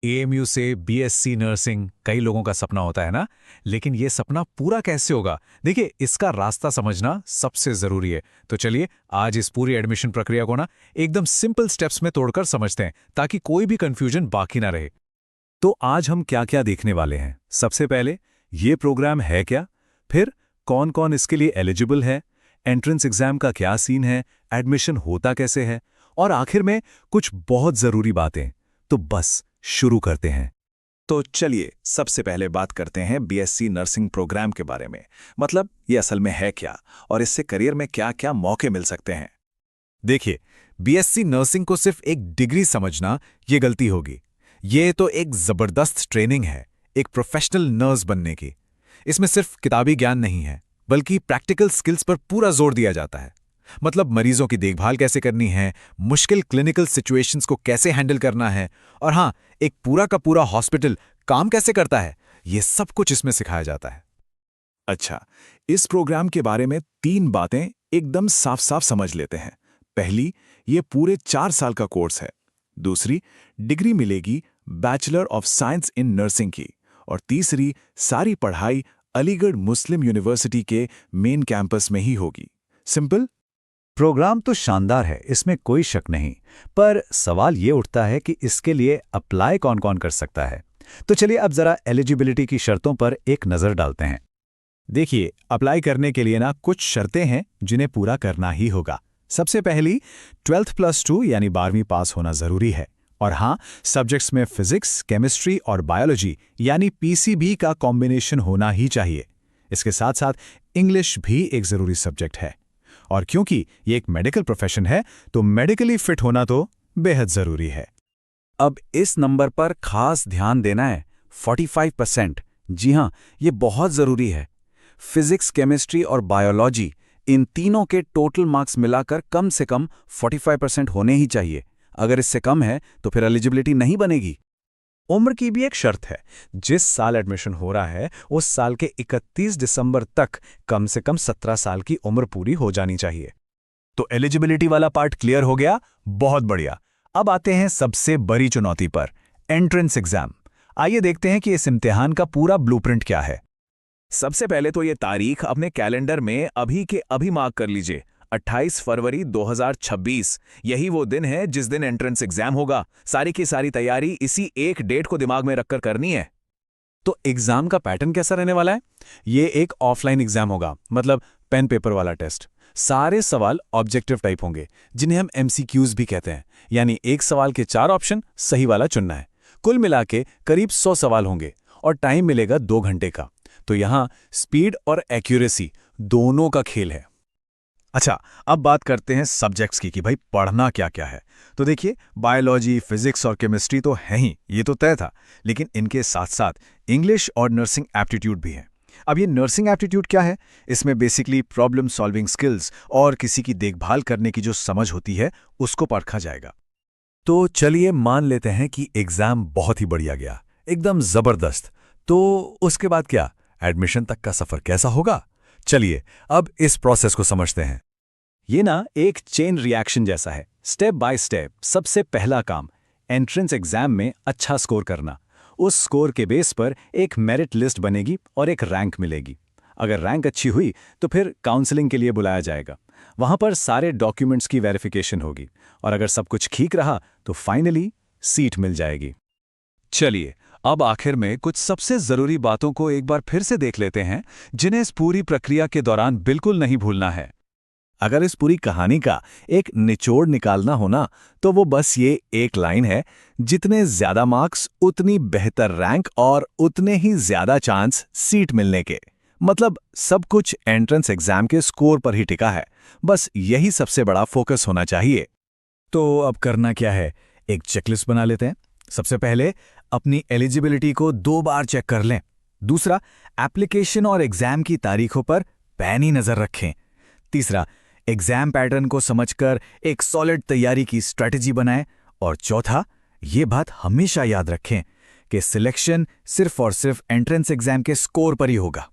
AMU से BSc nursing कई लोगों का सपना होता है ना। लेकिन ये सपना पूरा कैसे होगा? देखिए, इसका रास्ता समझना सबसे जरूरी है। तो चलिए आज इस पूरी एडमिशन प्रक्रिया को ना एकदम सिंपल स्टेप्स में तोड़कर समझते हैं, ताकि कोई भी कंफ्यूजन बाकी ना रहे। तो आज हम क्या क्या देखने वाले हैं? सबसे पहले, ये प्रोग्राम है क्या? फिर कौन कौन इसके लिए एलिजिबल है? एंट्रेंस एग्जाम का क्या सीन है? एडमिशन होता कैसे है? और आखिर में कुछ बहुत जरूरी बातें। तो बस शुरू करते हैं। तो चलिए सबसे पहले बात करते हैं बीएससी नर्सिंग प्रोग्राम के बारे में। मतलब ये असल में है क्या और इससे करियर में क्या क्या मौके मिल सकते हैं। देखिए, बीएससी नर्सिंग को सिर्फ एक डिग्री समझना ये गलती होगी। ये तो एक जबरदस्त ट्रेनिंग है, एक प्रोफेशनल नर्स बनने की। इसमें सिर्फ किताबी ज्ञान नहीं है, बल्कि प्रैक्टिकल स्किल्स पर पूरा जोर दिया जाता है। मतलब मरीजों की देखभाल कैसे करनी है, मुश्किल क्लिनिकल सिचुएशंस को कैसे हैंडल करना है, और हाँ, एक पूरा का पूरा हॉस्पिटल काम कैसे करता है, ये सब कुछ इसमें सिखाया जाता है। अच्छा, इस प्रोग्राम के बारे में 3 बातें एकदम साफ साफ समझ लेते हैं। पहली, ये पूरे 4 साल का कोर्स है। दूसरी, डिग्री मिलेगी bachelor of science in nursing की। और तीसरी, सारी पढ़ाई अलीगढ़ मुस्लिम यूनिवर्सिटी के मेन कैंपस में ही होगी। सिंपल। प्रोग्राम तो शानदार है, इसमें कोई शक नहीं। पर सवाल ये उठता है कि इसके लिए अप्लाई कौन कौन कर सकता है। तो चलिए अब जरा एलिजिबिलिटी की शर्तों पर एक नज़र डालते हैं। देखिए, अप्लाई करने के लिए ना कुछ शर्तें हैं जिन्हें पूरा करना ही होगा। सबसे पहली, 12+2 यानी 12वीं पास होना जरूरी है। और हाँ, सब्जेक्ट्स में फिजिक्स, केमिस्ट्री और बायोलॉजी यानी पीसीबी का कॉम्बिनेशन होना ही चाहिए। इसके साथ साथ इंग्लिश भी एक जरूरी सब्जेक्ट है। और क्योंकि ये एक मेडिकल प्रोफेशन है, तो मेडिकली फिट होना तो बेहद जरूरी है। अब इस नंबर पर खास ध्यान देना है, 45%। जी हाँ, ये बहुत ज़रूरी है। फिजिक्स, केमिस्ट्री और बायोलॉजी, इन तीनों के टोटल मार्क्स मिलाकर कम से कम 45% होने ही चाहिए। अगर इससे कम है तो फिर एलिजिबिलिटी नहीं बनेगी। उम्र की भी एक शर्त है। जिस साल एडमिशन हो रहा है, उस साल के 31 दिसंबर तक कम से कम 17 साल की उम्र पूरी हो जानी चाहिए। तो एलिजिबिलिटी वाला पार्ट क्लियर हो गया, बहुत बढ़िया। अब आते हैं सबसे बड़ी चुनौती पर, एंट्रेंस एग्जाम। आइए देखते हैं कि इस इम्तिहान का पूरा ब्लूप्रिंट क्या है। सबसे पहले तो ये तारीख अपने कैलेंडर में अभी के अभी मार्क कर लीजिए। 28 फरवरी 2026 यही वो दिन है जिस दिन एंट्रेंस एग्जाम होगा। सारी की सारी तैयारी इसी एक डेट को दिमाग में रखकर करनी है। तो एग्जाम का पैटर्न कैसा रहने वाला है? ये एक ऑफलाइन एग्जाम होगा, मतलब पेन पेपर वाला टेस्ट। सारे सवाल ऑब्जेक्टिव टाइप होंगे, जिन्हें हम एमसीक्यूज भी कहते हैं। यानी एक सवाल के 4 ऑप्शन, सही वाला चुनना है। कुल मिला के करीब 100 सवाल होंगे और टाइम मिलेगा 2 घंटे का। तो यहाँ स्पीड और एक्यूरेसी दोनों का खेल है। अच्छा, अब बात करते हैं सब्जेक्ट्स की कि भाई पढ़ना क्या क्या है। तो देखिए, बायोलॉजी, फिजिक्स और केमिस्ट्री तो है ही, ये तो तय था। लेकिन इनके साथ साथ इंग्लिश और नर्सिंग एप्टीट्यूड भी है। अब ये नर्सिंग एप्टीट्यूड क्या है? इसमें बेसिकली प्रॉब्लम सॉल्विंग स्किल्स और किसी की देखभाल करने की जो समझ होती है, उसको परखा जाएगा। तो चलिए मान लेते हैं कि एग्जाम बहुत ही बढ़िया गया, एकदम जबरदस्त। तो उसके बाद क्या? एडमिशन तक का सफर कैसा होगा? चलिए अब इस प्रोसेस को समझते हैं। ये ना एक चेन रिएक्शन जैसा है। स्टेप बाय स्टेप सबसे पहला काम, एंट्रेंस एग्जाम में अच्छा स्कोर करना। उस स्कोर के बेस पर एक मेरिट लिस्ट बनेगी और एक रैंक मिलेगी। अगर रैंक अच्छी हुई तो फिर काउंसलिंग के लिए बुलाया जाएगा। वहां पर सारे डॉक्यूमेंट्स की वेरिफिकेशन होगी और अगर सब कुछ ठीक रहा तो फाइनली सीट मिल जाएगी। चलिए अब आखिर में कुछ सबसे जरूरी बातों को एक बार फिर से देख लेते हैं, जिन्हें इस पूरी प्रक्रिया के दौरान बिल्कुल नहीं भूलना है। अगर इस पूरी कहानी का एक निचोड़ निकालना हो ना, तो वो बस ये एक लाइन है, जितने ज्यादा मार्क्स उतनी बेहतर रैंक और उतने ही ज्यादा चांस सीट मिलने के। मतलब सब कुछ एंट्रेंस एग्जाम के स्कोर पर ही टिका है। बस यही सबसे बड़ा फोकस होना चाहिए। तो अब करना क्या है? एक चेकलिस्ट बना लेते हैं। सबसे पहले अपनी एलिजिबिलिटी को 2 बार चेक कर लें। दूसरा, एप्लीकेशन और एग्जाम की तारीखों पर पैनी नजर रखें। तीसरा, एग्जाम पैटर्न को समझकर एक सॉलिड तैयारी की स्ट्रेटजी बनाएं। और चौथा, ये बात हमेशा याद रखें कि सिलेक्शन सिर्फ और सिर्फ एंट्रेंस एग्जाम के स्कोर पर ही होगा।